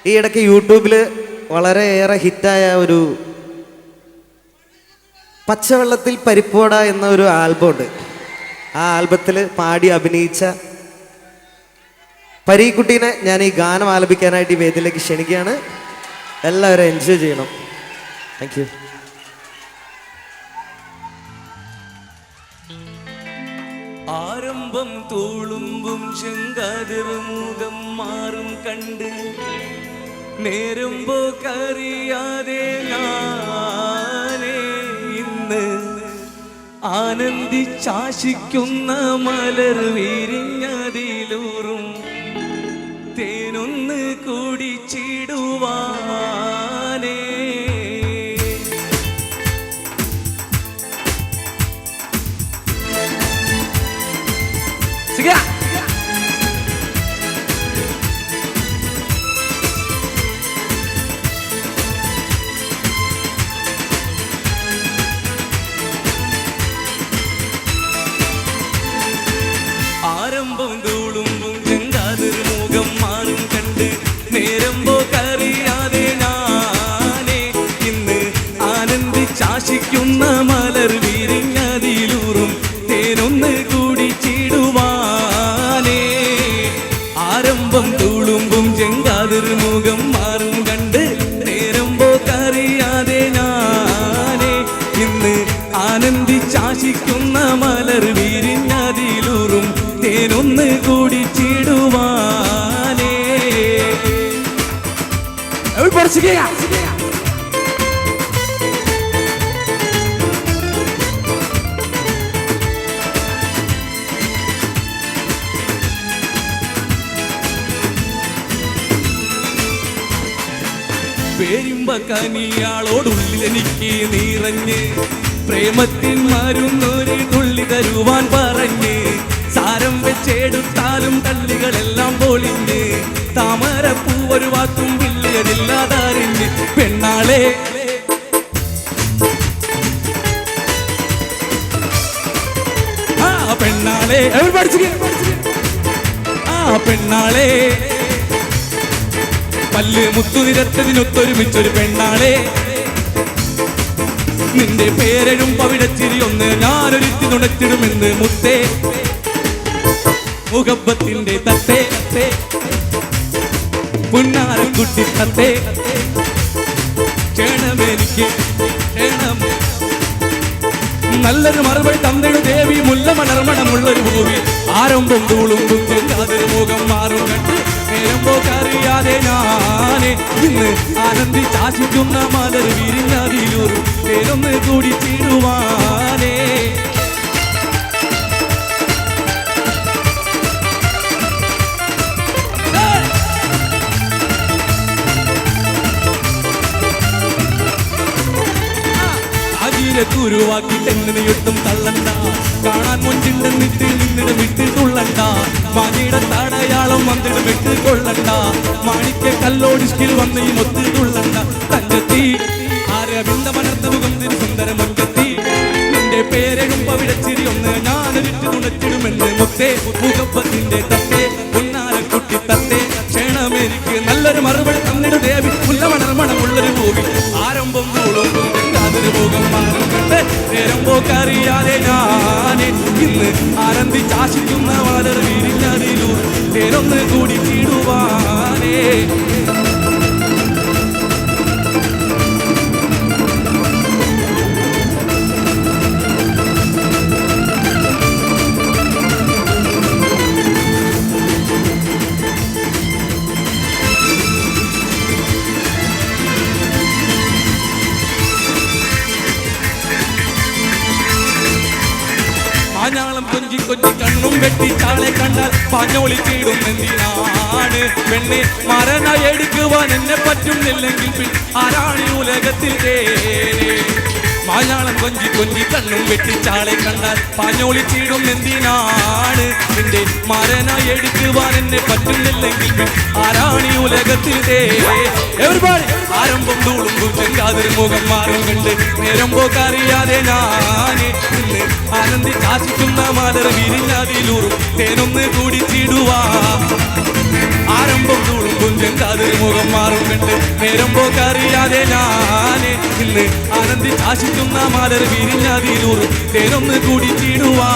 ഈ ഇടയ്ക്ക് യൂട്യൂബിൽ വളരെയേറെ ഹിറ്റായ ഒരു പച്ചവെള്ളത്തിൽ പരിപ്പോട എന്ന ഒരു ആൽബം ഉണ്ട്. ആ ആൽബത്തിൽ പാടി അഭിനയിച്ച പരീക്കുട്ടീനെ ഞാൻ ഈ ഗാനം ആലപിക്കാനായിട്ട് ഈ വേദിയിലേക്ക് ക്ഷണിക്കുകയാണ്. എല്ലാവരും എൻജോയ് ചെയ്യണം. Thank you. ആരംഭം തൂളുമ്പും ചെങ്കാതിർമുഖം മാറും കണ്ട് നേരുമ്പോ കറിയാതെ ഞാനേ ഇന്ന് ആനന്ദിച്ചാശിക്കുന്ന മലർ വിരിഞ്ഞതിലൂറും തേനൊന്ന് കുടിച്ചിടുവാനേ. ആരംഭം തൂളുമ്പും ചെങ്കാതിർമുഖം മാറും കണ്ട് നേരമ്പോ കറിയാതെ ഞാനേ ഇന്ന് ആനന്ദിച്ചാശിക്കുന്ന മലർ വിരിഞ്ഞതിലൂറും തേനൊന്ന് കുടിച്ചിടുവാനേ. ആരംഭം തൂളുമ്പും ചെങ്കാതിർമുഖം മാറും കണ്ട് നേരമ്പോ കറിയാതെ ഞാനേ ഇന്ന് ആനന്ദിച്ചാശിക്കുന്ന മലർ വിരിഞ്ഞതിലൂറും തേനൊന്ന് കുടിച്ചിടുവാനേ. പേരിമ്പക്കനിയാളോടുള്ളിലെനിക്ക് നിറഞ്ഞ് പ്രേമത്തിൻ മരുന്നൊരു തുള്ളി തരുവാൻ പറഞ്ഞ് സാരം വെച്ചെടുത്താലും കള്ളികളെല്ലാം പൊളിഞ്ഞ് താമരപ്പൂ ഒരു വാക്കും പിള്ളയതില്ലാതറിഞ്ഞ് പെണ്ണാളെ പെണ്ണാളെ പെണ്ണാളെ പല്ല് മുത്തുനിരത്തതിനൊത്തൊരുമിച്ചൊരു പെണ്ണാളെ നിന്റെ പേരെഴും പവിടച്ചിരി ഒന്ന് ഞാനൊരുത്തി നുണച്ചിടുമെന്ന് മുത്തേ മുഖബത്തിന്റെ തത്തേ പുന്നാരക്കുട്ടി തത്തേ ക്ഷണമെനിക്ക് ക്ഷണം നല്ലൊരു മറുപടി തന്നിടു ദേവി മുല്ല മണർമണമുള്ളൊരു ഭൂമി. ആരംഭം തൂളുമ്പും ചെങ്കാതിർ മുഖം മാറും കണ്ട് നേരമ്പോ കറിയാതെ ഞാനേ ഇന്ന് ആനന്ദിച്ചാശിക്കുന്ന മലർ വിരിഞ്ഞതിലൂറും തേനൊന്ന് കുടിച്ചിടുവാനേ. കുരുവാക്കി തെന്നിയൊട്ടും തള്ളണ്ട കാണാൻ മുൻപിണ്ടെന്നിട്ട് നിന്നിടം വിട്ട് തുള്ളണ്ട മാനിയുടെ തടയാളം വന്നിടം വിട്ട് കൊള്ളണ്ട മാണിക്ക കല്ലോടിസ്കിൽ വന്ന് ഈ മൊത്ത് തുള്ളണ്ട തഞ്ചത്തി ആരവിന്ദ മണർത്ത മുഖത്തിന് സുന്ദര മുൻകത്തി നിന്റെ പേരെഴും പവിടച്ചിരി ഒന്ന് ഞാനൊരിട്ട് തുണച്ചിടുമെന്ന് മുത്തേ മുഖപ്പത്തിന്റെ തത്തേ പുന്നാരക്കുട്ടി തത്തേ ക്ഷണമെനിക്ക് നല്ലൊരു മറുപടി തന്നിടു ദേവി മുല്ല മണർമണമുള്ളൊരു ഭൂമി. ആരംഭം തൂളുമ്പും മുഖം മാറും കണ്ട് നേരമ്പോ കറിയാതെ ഞാനേ ഇന്ന് ആനന്ദിച്ചാശിക്കുന്ന മലർ വിരിഞ്ഞതിലൂർ തേനൊന്ന് കുടിച്ചിടുവാനേ. പാഞ്ഞാളം കൊഞ്ചി കൊഞ്ചി കണ്ണും വെട്ടി ചാളെ കണ്ടാൽ പാഞ്ഞോളി ചീടുന്നെന്തിനാണ് പെണ്ണെ മരണ എടുക്കുവാൻ എന്നെ പറ്റുന്നില്ലെങ്കിൽ ആരാണ് ഈ ഉലകത്തിൽ മായാളം കൊഞ്ചി കൊഞ്ചി കണ്ണും വെട്ടിച്ചാളെ കണ്ടാൽ പാഞ്ഞോളിച്ചിടും എന്തിനാണ് നിന്റെ മാരനായി എടുക്കുവാൻ എന്നെ പറ്റുന്നില്ലെങ്കിൽ ആരാണി ഉലകത്തിൻ്റെ ആരംഭം തൂളുമ്പും ചെങ്കാതൊരു മുഖം മാറും കണ്ട് നേരം പോക്കറിയാതെ ഞാന് ഇന്ന് ആനന്ദി കാശിക്കുന്ന മാലർ വിരിഞ്ഞതിലൂറും തേനൊന്ന് കൂടിച്ചിടുവാ ആരംഭം തൂളുമ്പും ചെങ്കാതൊരു മുഖം മാറും കണ്ട് നേരം പോക്കറിയാതെ ഞാന് ഇന്ന് ആനന്ദി കാശിക്കുന്ന മാലർ വിരിഞ്ഞതിലൂറും തേനൊന്ന് കൂടിച്ചിടുവാ